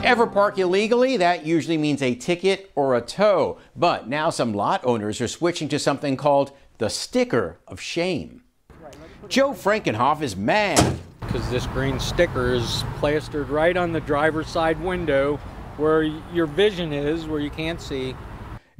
Ever park illegally? That usually means a ticket or a tow. But now some lot owners are switching to something called the sticker of shame. Joe Frankenhoff is mad because this green sticker is plastered right on the driver's side window where your vision is, where you can't see.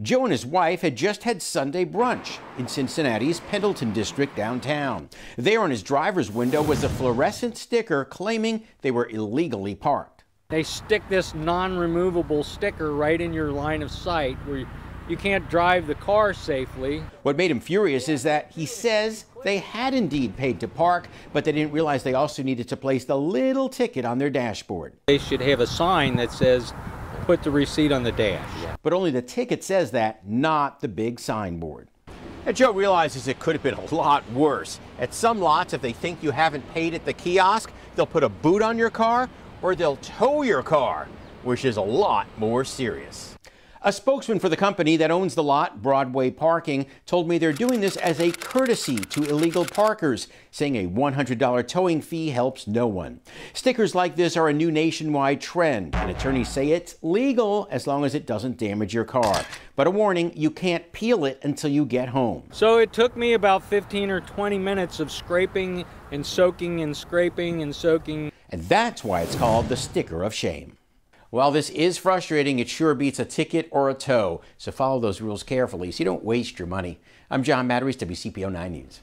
Joe and his wife had just had Sunday brunch in Cincinnati's Pendleton district downtown. There on his driver's window was a fluorescent sticker claiming they were illegally parked. They stick this non-removable sticker right in your line of sight where you can't drive the car safely. What made him furious is that he says they had indeed paid to park, but they didn't realize they also needed to place the little ticket on their dashboard. They should have a sign that says, "Put the receipt on the dash." But only the ticket says that, not the big signboard. And Joe realizes it could have been a lot worse. At some lots, if they think you haven't paid at the kiosk, they'll put a boot on your car or they'll tow your car, which is a lot more serious. A spokesman for the company that owns the lot, Broadway Parking, told me they're doing this as a courtesy to illegal parkers, saying a $100 towing fee helps no one. Stickers like this are a new nationwide trend, and attorneys say it's legal as long as it doesn't damage your car. But a warning, you can't peel it until you get home. So it took me about 15 or 20 minutes of scraping and soaking and scraping and soaking. And that's why it's called the sticker of shame. While this is frustrating, it sure beats a ticket or a tow. So follow those rules carefully so you don't waste your money. I'm John Matteries, WCPO 9 News.